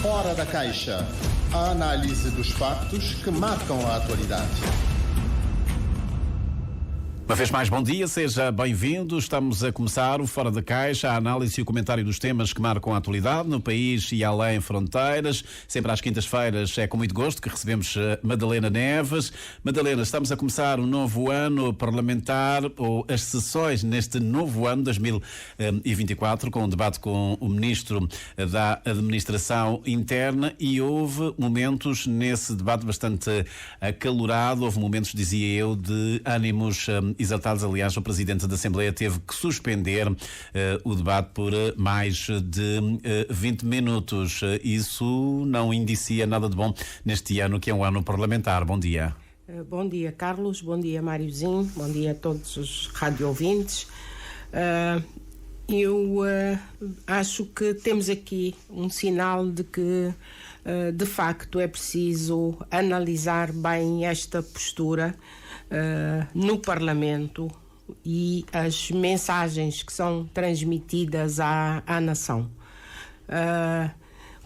Fora da Caixa. A análise dos factos que marcam a atualidade. Uma vez mais, bom dia, seja bem-vindo. Estamos a começar o Fora da Caixa, a análise e o comentário dos temas que marcam a atualidade no país e além fronteiras. Sempre às quintas-feiras é com muito gosto que recebemos Madalena Neves. Madalena, estamos a começar um novo ano parlamentar, ou as sessões neste novo ano, 2024, com um debate com o Ministro da Administração Interna, e houve momentos nesse debate bastante acalorado, houve momentos, dizia eu, de ânimos exaltados. Aliás, o Presidente da Assembleia teve que suspender o debate por mais de 20 minutos. Isso não indicia nada de bom neste ano, que é um ano parlamentar. Bom dia. Bom dia, Carlos. Bom dia, Máriozinho. Bom dia a todos os rádio-ouvintes. Eu acho que temos aqui um sinal de que, de facto, é preciso analisar bem esta postura no Parlamento e as mensagens que são transmitidas à nação.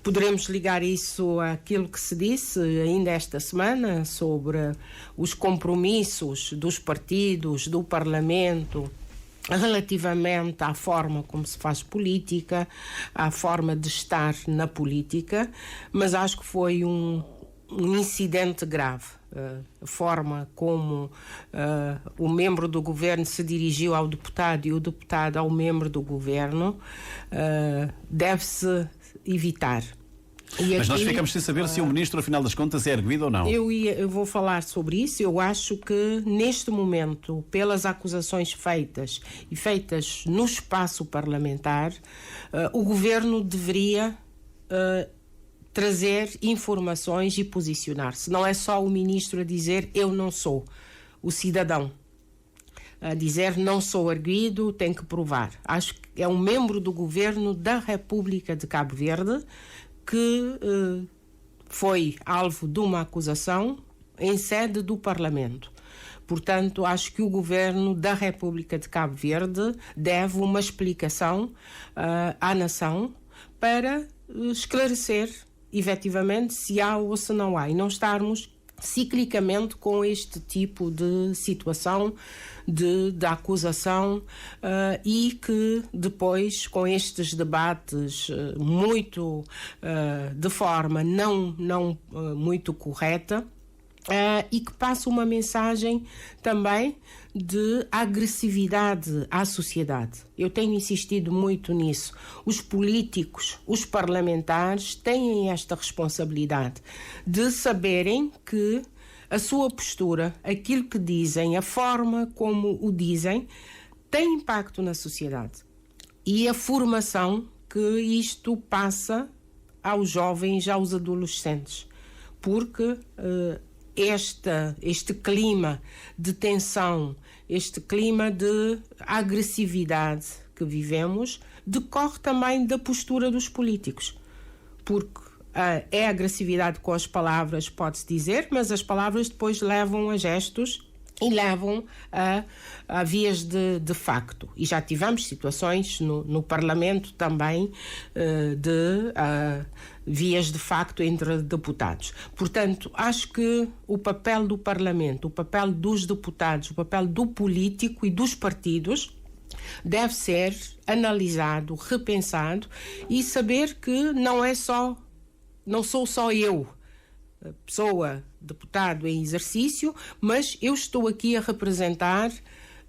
Poderemos ligar isso àquilo que se disse ainda esta semana sobre os compromissos dos partidos, do Parlamento, relativamente à forma como se faz política, à forma de estar na política, mas acho que foi um incidente grave. A forma como o membro do governo se dirigiu ao deputado e o deputado ao membro do governo deve-se evitar. Mas nós ficamos sem saber se o Ministro, afinal das contas, é erguido ou não. Eu vou falar sobre isso. Eu acho que, neste momento, pelas acusações feitas no espaço parlamentar, o Governo deveria trazer informações e posicionar-se. Não é só o Ministro a dizer eu não sou. O cidadão a dizer não sou erguido, tem que provar. Acho que é um membro do Governo da República de Cabo Verde que foi alvo de uma acusação em sede do Parlamento. Portanto, acho que o Governo da República de Cabo Verde deve uma explicação à nação para esclarecer, efetivamente, se há ou se não há, e não estarmos ciclicamente com este tipo de situação de acusação e que depois, com estes debates muito de forma não muito correta, e que passa uma mensagem também de agressividade à sociedade. Eu tenho insistido muito nisso. Os políticos, os parlamentares têm esta responsabilidade de saberem que a sua postura, aquilo que dizem, a forma como o dizem, tem impacto na sociedade. E a formação que isto passa aos jovens, aos adolescentes. Porque este clima de tensão, este clima de agressividade que vivemos, decorre também da postura dos políticos. Porque é agressividade com as palavras, pode-se dizer, mas as palavras depois levam a gestos e levam a vias de facto. E já tivemos situações no Parlamento também de vias de facto entre deputados. Portanto, acho que o papel do Parlamento, o papel dos deputados, o papel do político e dos partidos deve ser analisado, repensado e saber que não sou só eu, pessoa, deputado em exercício, mas eu estou aqui a representar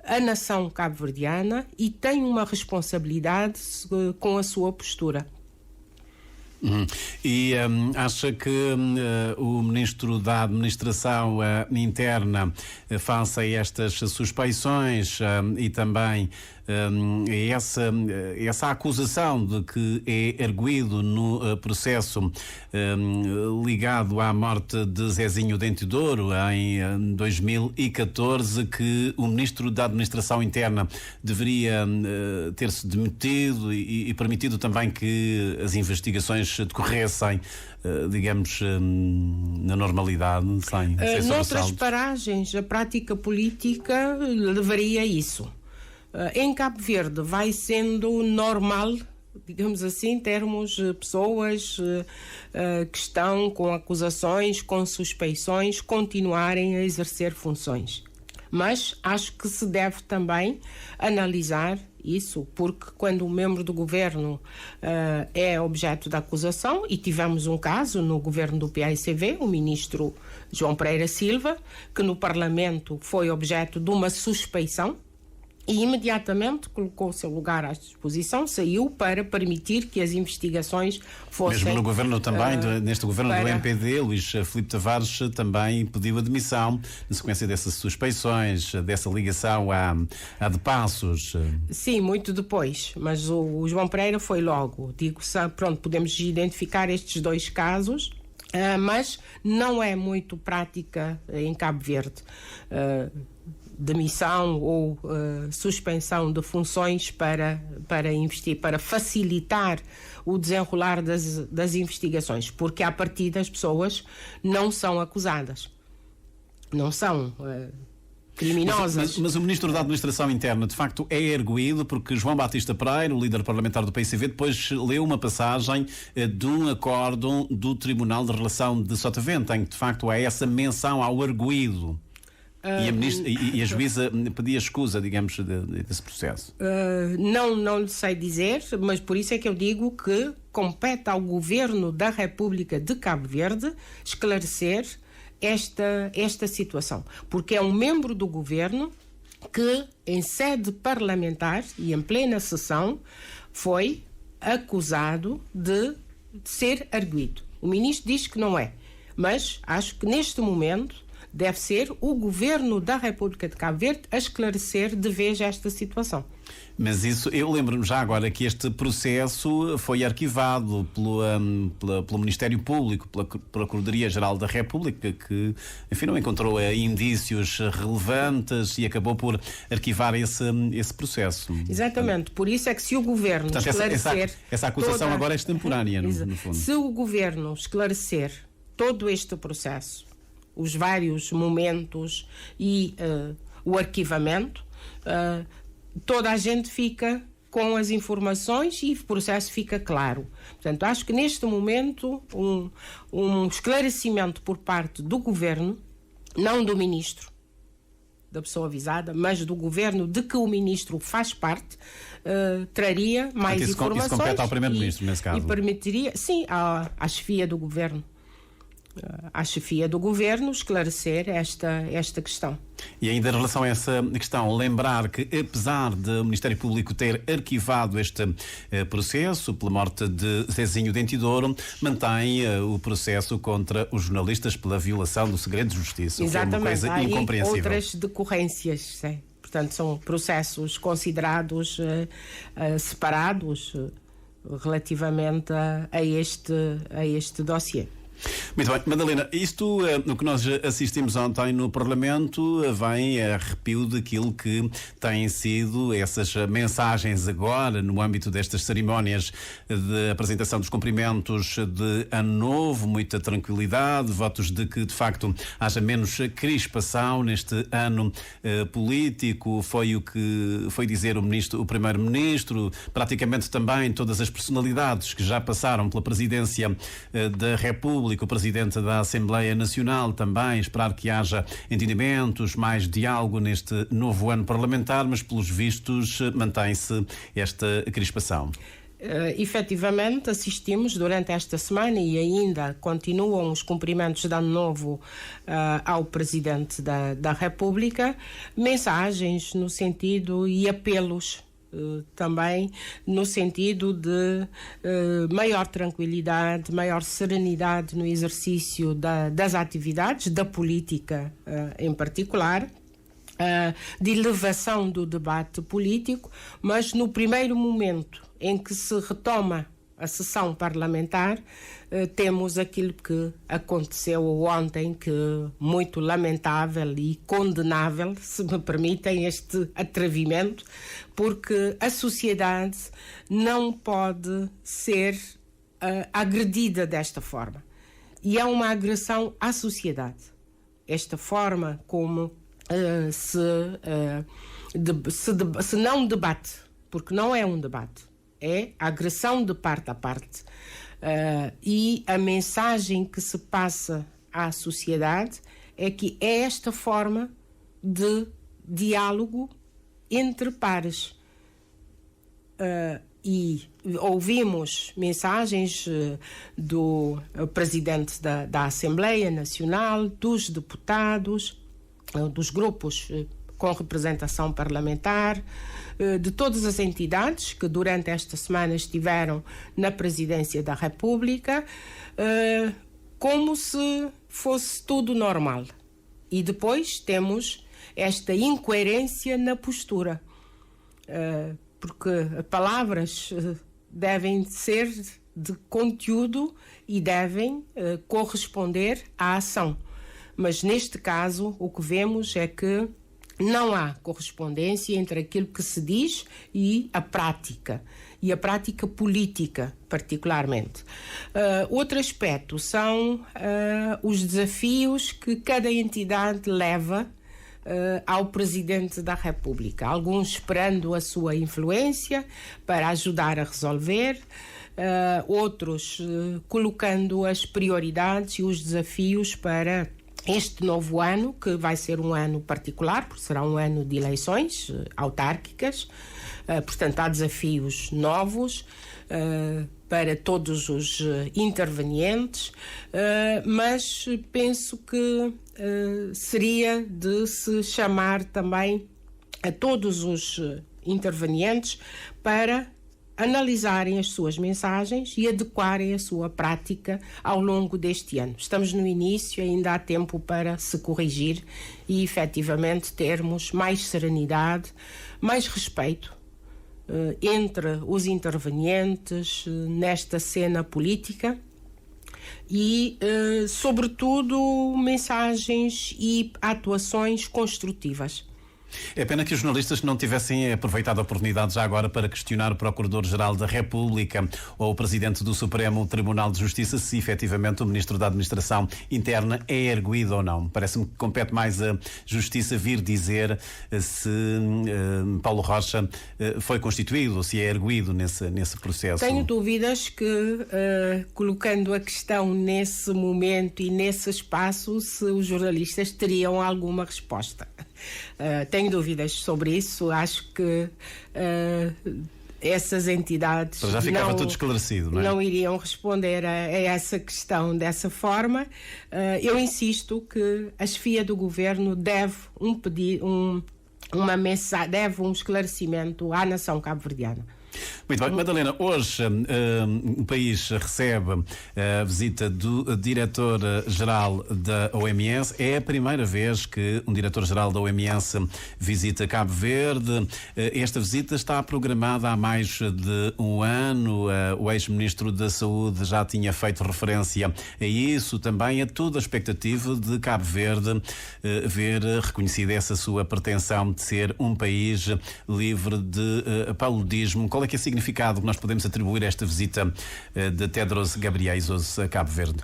a nação cabo-verdiana e tenho uma responsabilidade com a sua postura. E acha que o Ministro da Administração Interna, face a estas suspeições e também essa acusação de que é erguido no processo ligado à morte de Zezinho Dente de Ouro em 2014, que o Ministro da Administração Interna deveria ter-se demitido e permitido também que as investigações decorressem, digamos, na normalidade, sem noutras paragens, a prática política levaria a isso. Em Cabo Verde vai sendo normal digamos assim, termos pessoas que estão com acusações, com suspeições, continuarem a exercer funções. Mas acho que se deve também analisar isso, porque quando um membro do governo é objeto da acusação, e tivemos um caso no governo do PAICV, o ministro João Pereira Silva, que no Parlamento foi objeto de uma suspeição, e imediatamente colocou o seu lugar à disposição, saiu para permitir que as investigações fossem... Mesmo no governo também, neste governo do MPD, Luís Filipe Tavares também pediu admissão na sequência dessas suspeições, dessa ligação à de Passos. Sim, muito depois, mas o João Pereira foi logo. Pronto, podemos identificar estes dois casos, mas não é muito prática em Cabo Verde. Demissão ou suspensão de funções para investir, para facilitar o desenrolar das investigações, porque à partida as pessoas não são acusadas, não são criminosas. Mas o Ministro da Administração Interna, de facto, é erguido porque João Batista Pereira, o líder parlamentar do PCV, depois leu uma passagem de um acórdão do Tribunal de Relação de Sotavento, em que, de facto, há essa menção ao erguido. E a juíza pedia escusa, digamos, desse processo? Não lhe sei dizer, mas por isso é que eu digo que compete ao Governo da República de Cabo Verde esclarecer esta situação. Porque é um membro do Governo que, em sede parlamentar e em plena sessão, foi acusado de ser arguido. O ministro diz que não é, mas acho que neste momento deve ser o Governo da República de Cabo Verde a esclarecer de vez esta situação. Mas isso, eu lembro-me já agora que este processo foi arquivado pelo Ministério Público, pela Procuradoria-Geral da República, que, enfim, não encontrou indícios relevantes e acabou por arquivar esse processo. Exatamente, por isso é que se o Governo esclarecer... Essa acusação agora é extemporânea, no fundo. Se o Governo esclarecer todo este processo, os vários momentos e o arquivamento, toda a gente fica com as informações e o processo fica claro. Portanto, acho que neste momento um esclarecimento por parte do Governo, não do Ministro, da pessoa avisada, mas do Governo de que o Ministro faz parte, traria mais informações. Isso compete ao Primeiro-Ministro, nesse caso. E permitiria, sim, à chefia do Governo. À chefia do Governo esclarecer esta questão. E ainda em relação a essa questão, lembrar que apesar do Ministério Público ter arquivado este processo pela morte de Zezinho Dentidouro, mantém o processo contra os jornalistas pela violação do segredo de justiça. Exatamente. Que é uma coisa há incompreensível. Outras decorrências, sim. Portanto, são processos considerados separados relativamente a este dossiê. Muito bem, Madalena, isto, no que nós assistimos ontem no Parlamento, vem a arrepio daquilo que têm sido essas mensagens agora, no âmbito destas cerimónias de apresentação dos cumprimentos de Ano Novo, muita tranquilidade, votos de que, de facto, haja menos crispação neste ano político. Foi o que foi dizer o Primeiro-Ministro, praticamente também todas as personalidades que já passaram pela presidência da República, o Presidente da Assembleia Nacional também, esperar que haja entendimentos, mais diálogo neste novo ano parlamentar, mas pelos vistos mantém-se esta crispação. Efetivamente, assistimos durante esta semana e ainda continuam os cumprimentos de Ano Novo ao Presidente da República, mensagens no sentido e apelos também no sentido de maior tranquilidade, maior serenidade no exercício das atividades, da política em particular, de elevação do debate político, mas no primeiro momento em que se retoma a sessão parlamentar, temos aquilo que aconteceu ontem, que muito lamentável e condenável, se me permitem este atrevimento, porque a sociedade não pode ser agredida desta forma. E é uma agressão à sociedade. Esta forma como se não debate, porque não é um debate, é agressão de parte a parte. E a mensagem que se passa à sociedade é que é esta forma de diálogo entre pares. E ouvimos mensagens do presidente da Assembleia Nacional, dos deputados, dos grupos com representação parlamentar, de todas as entidades que durante esta semana estiveram na Presidência da República, como se fosse tudo normal. E depois temos esta incoerência na postura, porque palavras devem ser de conteúdo e devem corresponder à ação. Mas neste caso o que vemos é que não há correspondência entre aquilo que se diz e a prática política, particularmente. Outro aspecto são os desafios que cada entidade leva ao Presidente da República. Alguns esperando a sua influência para ajudar a resolver, outros colocando as prioridades e os desafios para este novo ano, que vai ser um ano particular, porque será um ano de eleições autárquicas. Portanto, há desafios novos para todos os intervenientes, mas penso que seria de se chamar também a todos os intervenientes para analisarem as suas mensagens e adequarem a sua prática ao longo deste ano. Estamos no início, ainda há tempo para se corrigir e efetivamente termos mais serenidade, mais respeito entre os intervenientes nesta cena política e, sobretudo, mensagens e atuações construtivas. É pena que os jornalistas não tivessem aproveitado a oportunidade já agora para questionar o Procurador-Geral da República ou o Presidente do Supremo Tribunal de Justiça se efetivamente o Ministro da Administração Interna é erguido ou não. Parece-me que compete mais a Justiça vir dizer se Paulo Rocha foi constituído ou se é erguido nesse processo. Tenho dúvidas que, colocando a questão nesse momento e nesse espaço, se os jornalistas teriam alguma resposta. Tenho dúvidas sobre isso. Acho que essas entidades já ficava tudo esclarecido, não é? Não iriam responder a essa questão dessa forma. Eu insisto que a chefia do governo deve deve um esclarecimento à nação cabo-verdiana. Muito bem, Madalena, hoje o país recebe a visita do diretor-geral da OMS. É a primeira vez que um diretor-geral da OMS visita Cabo Verde. Esta visita está programada há mais de um ano. O ex-ministro da Saúde já tinha feito referência a isso, também a toda a expectativa de Cabo Verde ver reconhecida essa sua pretensão de ser um país livre de paludismo. Qual é que é o significado que nós podemos atribuir a esta visita de Tedros Ghebreyesus a Cabo Verde?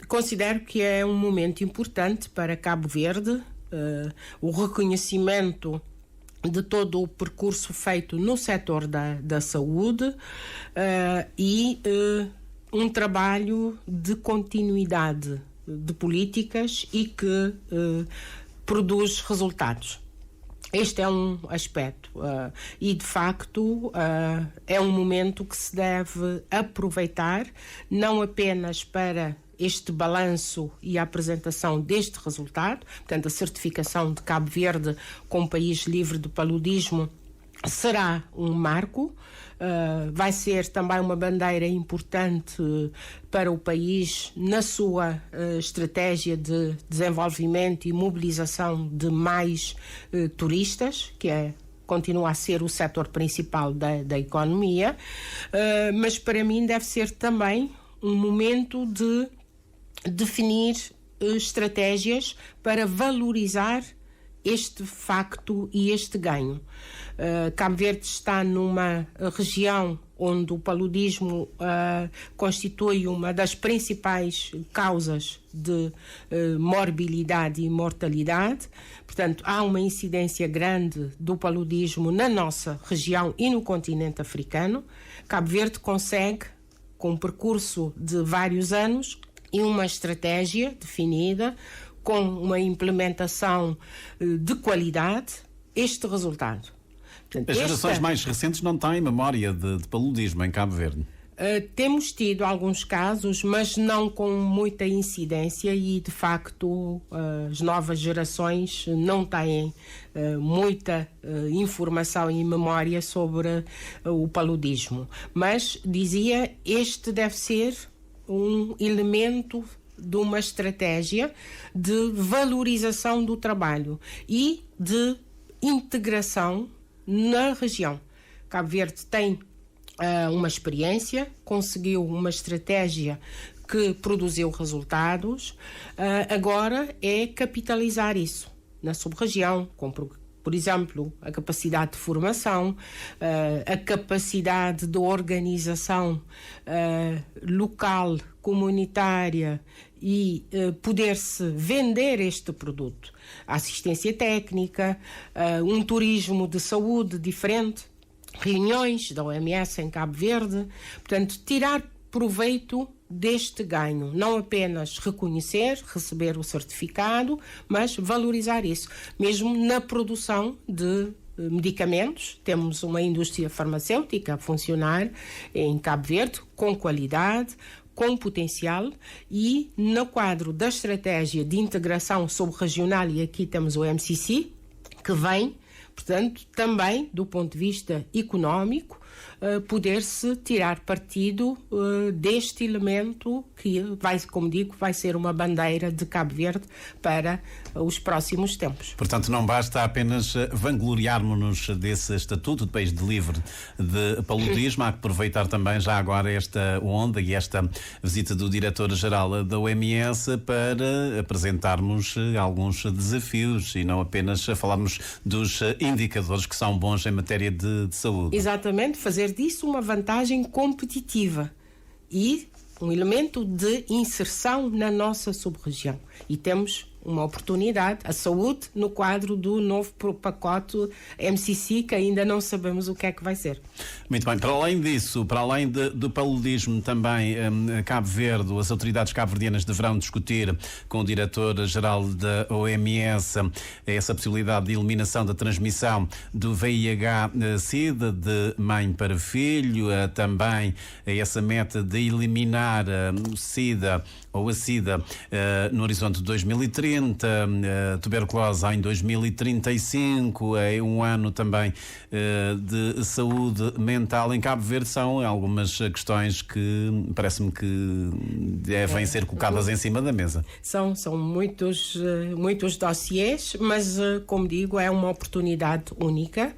Considero que é um momento importante para Cabo Verde, o reconhecimento de todo o percurso feito no setor da saúde e um trabalho de continuidade de políticas e que produz resultados. Este é um aspecto e, de facto, é um momento que se deve aproveitar, não apenas para este balanço e a apresentação deste resultado, portanto, a certificação de Cabo Verde como país livre de paludismo será um marco, vai ser também uma bandeira importante para o país na sua estratégia de desenvolvimento e mobilização de mais turistas, que continua a ser o setor principal da economia, mas para mim deve ser também um momento de definir estratégias para valorizar este facto e este ganho. Cabo Verde está numa região onde o paludismo constitui uma das principais causas de morbilidade e mortalidade. Portanto, há uma incidência grande do paludismo na nossa região e no continente africano. Cabo Verde consegue, com um percurso de vários anos e uma estratégia definida, com uma implementação de qualidade, este resultado. Portanto, as gerações mais recentes não têm memória de paludismo em Cabo Verde. Temos tido alguns casos, mas não com muita incidência e, de facto, as novas gerações não têm muita informação e memória sobre o paludismo. Mas, dizia, este deve ser um elemento de uma estratégia de valorização do trabalho e de integração na região. Cabo Verde tem uma experiência, conseguiu uma estratégia que produziu resultados, agora é capitalizar isso na sub-região, com, por exemplo, a capacidade de formação, a capacidade de organização local, comunitária e poder-se vender este produto. A assistência técnica, um turismo de saúde diferente, reuniões da OMS em Cabo Verde. Portanto, tirar proveito deste ganho, não apenas reconhecer, receber o certificado, mas valorizar isso. Mesmo na produção de medicamentos, temos uma indústria farmacêutica a funcionar em Cabo Verde, com qualidade, com potencial, e no quadro da estratégia de integração sub-regional, e aqui temos o MCC, que vem, portanto, também do ponto de vista económico, poder-se tirar partido deste elemento que vai, como digo, vai ser uma bandeira de Cabo Verde para os próximos tempos. Portanto, não basta apenas vangloriarmos-nos desse estatuto de país de livre de paludismo, há que aproveitar também já agora esta onda e esta visita do diretor-geral da OMS para apresentarmos alguns desafios e não apenas falarmos dos indicadores que são bons em matéria de saúde. Exatamente, fazer disso uma vantagem competitiva e um elemento de inserção na nossa sub-região. E temos uma oportunidade, a saúde, no quadro do novo pacote MCC, que ainda não sabemos o que é que vai ser. Muito bem, para além disso, para além do paludismo, também Cabo Verde, as autoridades cabo-verdianas deverão discutir com o diretor-geral da OMS essa possibilidade de eliminação da transmissão do VIH-Sida de mãe para filho, também essa meta de eliminar o SIDA ou a SIDA no horizonte de 2030, tuberculose em 2035, é um ano também de saúde mental em Cabo Verde. São algumas questões que parece-me que devem ser colocadas em cima da mesa. São muitos dossiês, mas, como digo, é uma oportunidade única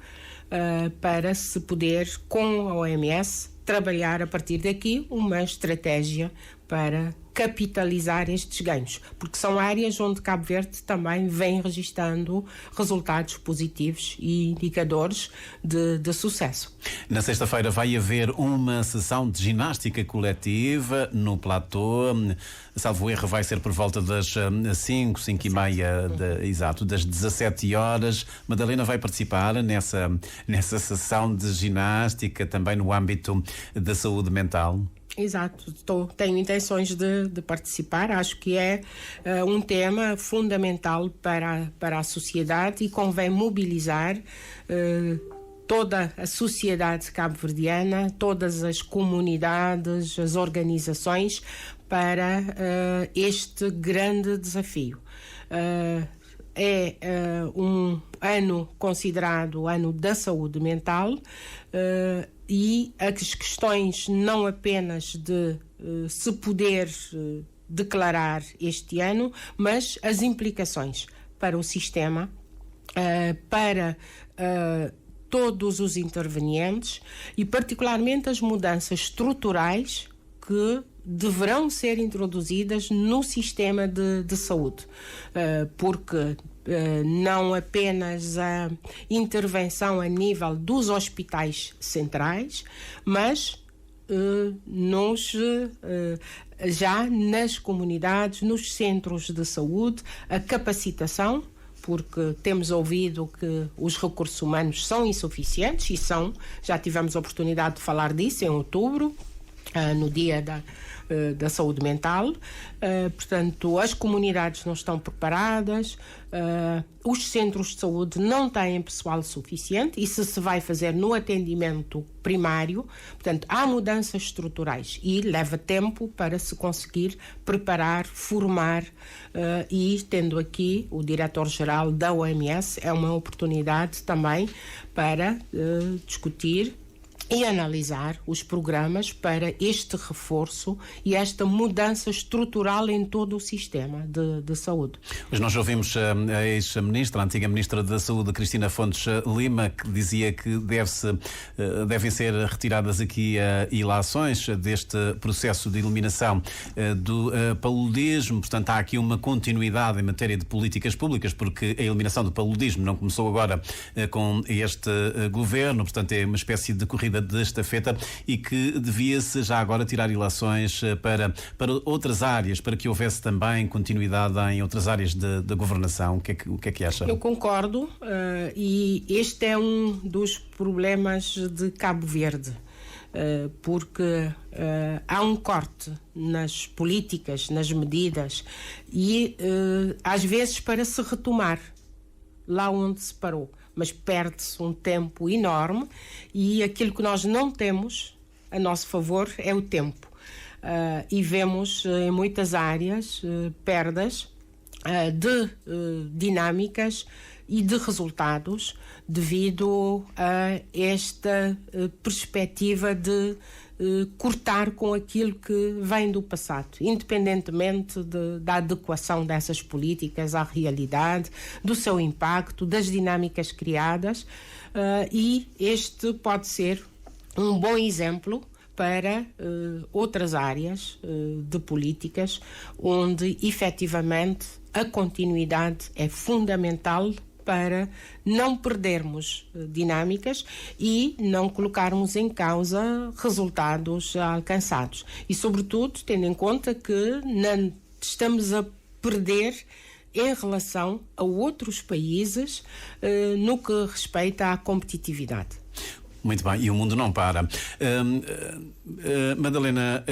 para se poder, com a OMS, trabalhar a partir daqui uma estratégia para capitalizar estes ganhos, porque são áreas onde Cabo Verde também vem registando resultados positivos e indicadores de sucesso. Na sexta-feira vai haver uma sessão de ginástica coletiva no platô. Salvo erro, vai ser por volta das 5:30, exato, das 17 horas. Madalena vai participar nessa sessão de ginástica também no âmbito da saúde mental. Exato, tenho intenções de participar. Acho que é um tema fundamental para a sociedade e convém mobilizar toda a sociedade cabo-verdiana, todas as comunidades, as organizações para este grande desafio. É um ano considerado o ano da saúde mental e as questões não apenas de se poder declarar este ano, mas as implicações para o sistema, para todos os intervenientes e particularmente as mudanças estruturais que deverão ser introduzidas no sistema de saúde, porque não apenas a intervenção a nível dos hospitais centrais, mas já nas comunidades, nos centros de saúde, a capacitação, porque temos ouvido que os recursos humanos são insuficientes e já tivemos a oportunidade de falar disso em outubro, no Dia da Saúde Mental. Portanto, as comunidades não estão preparadas, os centros de saúde não têm pessoal suficiente, e se vai fazer no atendimento primário, portanto, há mudanças estruturais e leva tempo para se conseguir preparar, formar, e tendo aqui o diretor-geral da OMS, é uma oportunidade também para discutir e analisar os programas para este reforço e esta mudança estrutural em todo o sistema de saúde. Hoje nós ouvimos a ex-ministra, a antiga ministra da Saúde, Cristina Fontes Lima, que dizia que devem ser retiradas aqui ilações deste processo de eliminação do paludismo. Portanto, há aqui uma continuidade em matéria de políticas públicas, porque a eliminação do paludismo não começou agora com este governo, portanto é uma espécie de corrida de estafeta, e que devia-se já agora tirar ilações para outras áreas, para que houvesse também continuidade em outras áreas da governação. O que é que acha? Eu concordo, e este é um dos problemas de Cabo Verde, porque há um corte nas políticas, nas medidas, e às vezes para se retomar lá onde se parou, mas perde-se um tempo enorme, e aquilo que nós não temos a nosso favor é o tempo. E vemos em muitas áreas perdas de dinâmicas e de resultados devido a esta perspectiva de cortar com aquilo que vem do passado, independentemente da adequação dessas políticas à realidade, do seu impacto, das dinâmicas criadas, e este pode ser um bom exemplo para outras áreas de políticas onde efetivamente a continuidade é fundamental para não perdermos dinâmicas e não colocarmos em causa resultados alcançados. E, sobretudo, tendo em conta que não estamos a perder em relação a outros países no que respeita à competitividade. Muito bem, e o mundo não para. Madalena,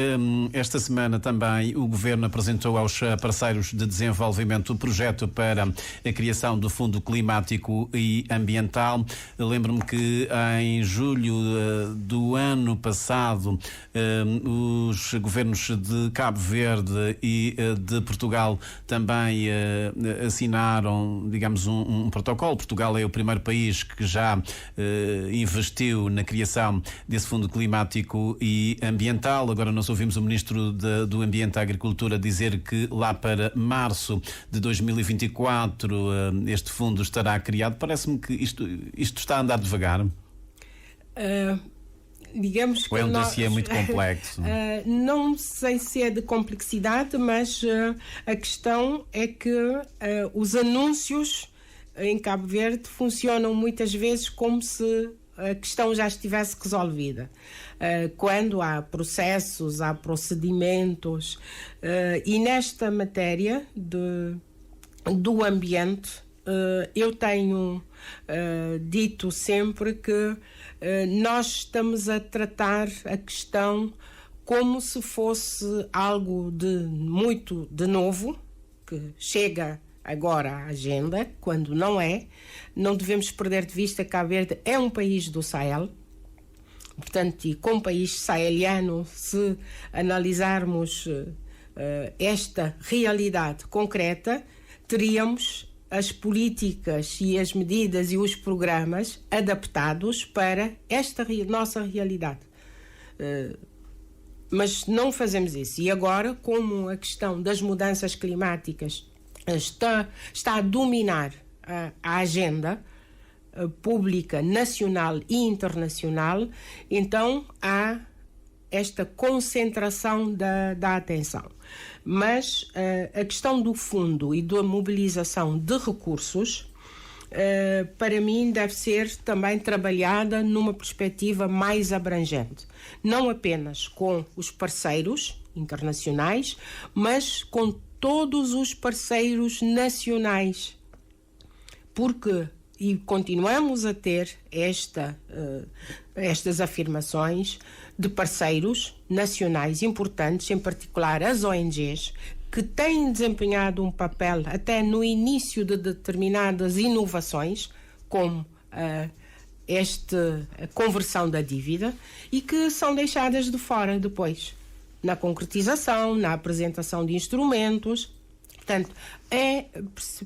esta semana também o Governo apresentou aos parceiros de desenvolvimento o projeto para a criação do Fundo Climático e Ambiental. Lembro-me que em julho do ano passado os governos de Cabo Verde e de Portugal também assinaram, digamos, um protocolo. Portugal é o primeiro país que já investiu na criação desse Fundo Climático e Ambiental. Agora nós ouvimos o Ministro do Ambiente e Agricultura dizer que lá para março de 2024 este fundo estará criado. Parece-me que isto está a andar devagar. Digamos que ou é um dossiê muito complexo? Não sei se é de complexidade, mas a questão é que os anúncios em Cabo Verde funcionam muitas vezes como se a questão já estivesse resolvida. Quando há processos, há procedimentos, e nesta matéria do ambiente, eu tenho dito sempre que nós estamos a tratar a questão como se fosse algo muito de novo, que chega agora à agenda, quando não é. Não devemos perder de vista que Cabo Verde é um país do Sahel. Portanto, e como país saheliano, se analisarmos esta realidade concreta, teríamos as políticas e as medidas e os programas adaptados para esta nossa realidade. Mas não fazemos isso. E agora, como a questão das mudanças climáticas está a dominar a agenda pública nacional e internacional, então há esta concentração da atenção. Mas a questão do fundo e da mobilização de recursos, para mim, deve ser também trabalhada numa perspectiva mais abrangente. Não apenas com os parceiros internacionais, mas com todos os parceiros nacionais. Porque, e continuamos a ter estas afirmações de parceiros nacionais importantes, em particular as ONGs, que têm desempenhado um papel até no início de determinadas inovações, como a conversão da dívida, e que são deixadas de fora depois, na concretização, na apresentação de instrumentos. Portanto, é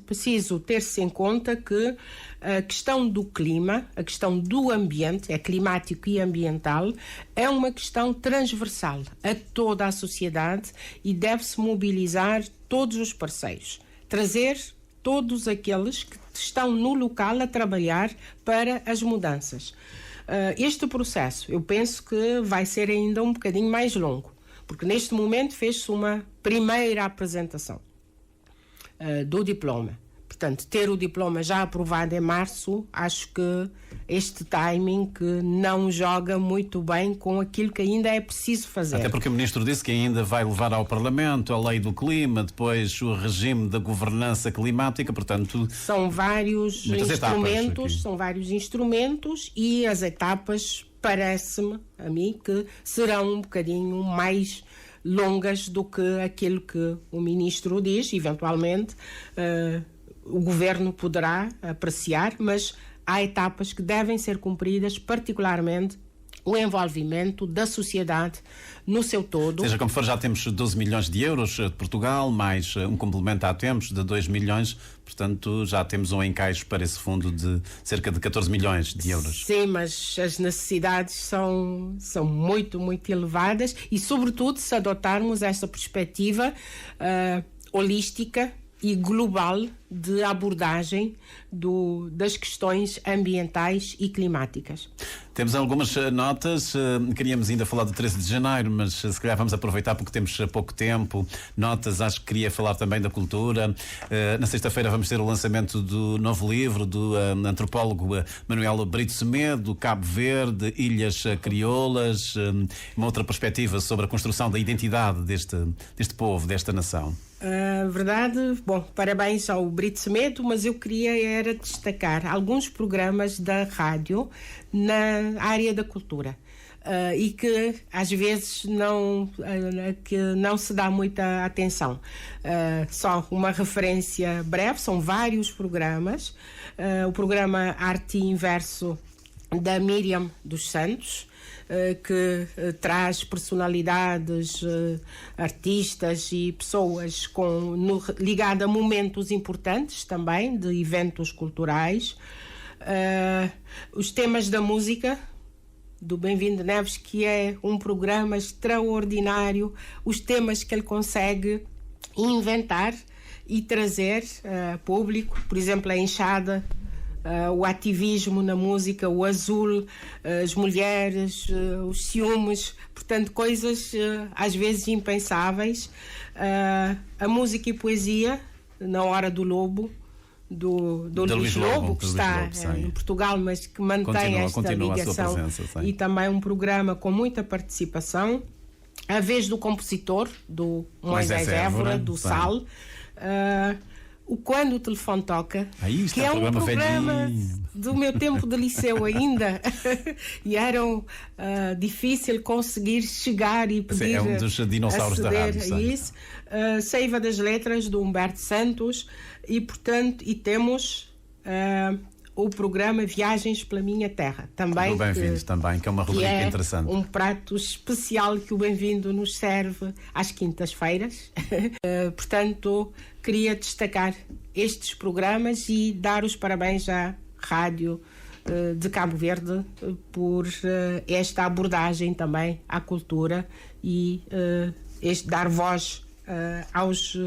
preciso ter-se em conta que a questão do clima, a questão do ambiente, é climático e ambiental, é uma questão transversal a toda a sociedade e deve-se mobilizar todos os parceiros, trazer todos aqueles que estão no local a trabalhar para as mudanças. Este processo, eu penso que vai ser ainda um bocadinho mais longo, porque neste momento fez-se uma primeira apresentação do diploma. Portanto, ter o diploma já aprovado em março, acho que este timing que não joga muito bem com aquilo que ainda é preciso fazer. Até porque o Ministro disse que ainda vai levar ao Parlamento a lei do clima, depois o regime da governança climática, portanto... São vários instrumentos e as etapas, parece-me, a mim, que serão um bocadinho mais longas do que aquilo que o Ministro diz. Eventualmente o Governo poderá apreciar, mas há etapas que devem ser cumpridas, particularmente o envolvimento da sociedade no seu todo. Seja como for, já temos 12 milhões de euros de Portugal, mais um complemento há tempos de 2 milhões, portanto já temos um encaixe para esse fundo de cerca de 14 milhões de euros. Sim, mas as necessidades são muito, muito elevadas e, sobretudo, se adotarmos esta perspectiva holística e global de abordagem das questões ambientais e climáticas. Temos algumas notas, queríamos ainda falar do 13 de janeiro, mas se calhar vamos aproveitar porque temos pouco tempo. Notas, acho que queria falar também da cultura. Na sexta-feira vamos ter o lançamento do novo livro do antropólogo Manuel Brito Semedo, Cabo Verde, Ilhas Crioulas, uma outra perspectiva sobre a construção da identidade deste povo, desta nação. Verdade, bom, parabéns ao Brito Semedo, mas eu queria era destacar alguns programas da rádio na área da cultura e que às vezes não se dá muita atenção. Só uma referência breve, são vários programas. O programa Arte Inverso da Miriam dos Santos, que traz personalidades, artistas e pessoas ligadas a momentos importantes também, de eventos culturais. Os temas da música, do Bem-vindo Neves, que é um programa extraordinário, os temas que ele consegue inventar e trazer a público, por exemplo, a enxada, o ativismo na música, o azul, as mulheres, os ciúmes, portanto, coisas às vezes impensáveis. A música e poesia, na Hora do Lobo, do Luís Lobo, que está em Portugal, mas que mantém esta ligação, e também um programa com muita participação. A Vez do Compositor, do Moisés Évora, do Sal. O Quando o Telefone Toca, que é um programa do meu tempo de liceu ainda, e era difícil conseguir chegar e pedir. É um dos dinossauros da rádio. A isso. Seiva das Letras, do Humberto Santos, e portanto, temos o programa Viagens pela Minha Terra, também. Bem-vindos também, que é uma rubrica interessante. Um prato especial que o Bem-vindo nos serve às quintas-feiras. Portanto, queria destacar estes programas e dar os parabéns à Rádio de Cabo Verde por esta abordagem também à cultura e dar voz aos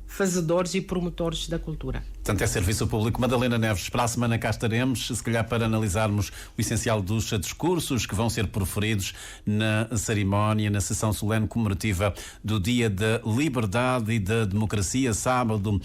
fazedores e promotores da cultura. Portanto, é serviço público. Madalena Neves, para a semana cá estaremos, se calhar para analisarmos o essencial dos discursos que vão ser proferidos na cerimónia, na sessão solene comemorativa do Dia da Liberdade e da Democracia, sábado.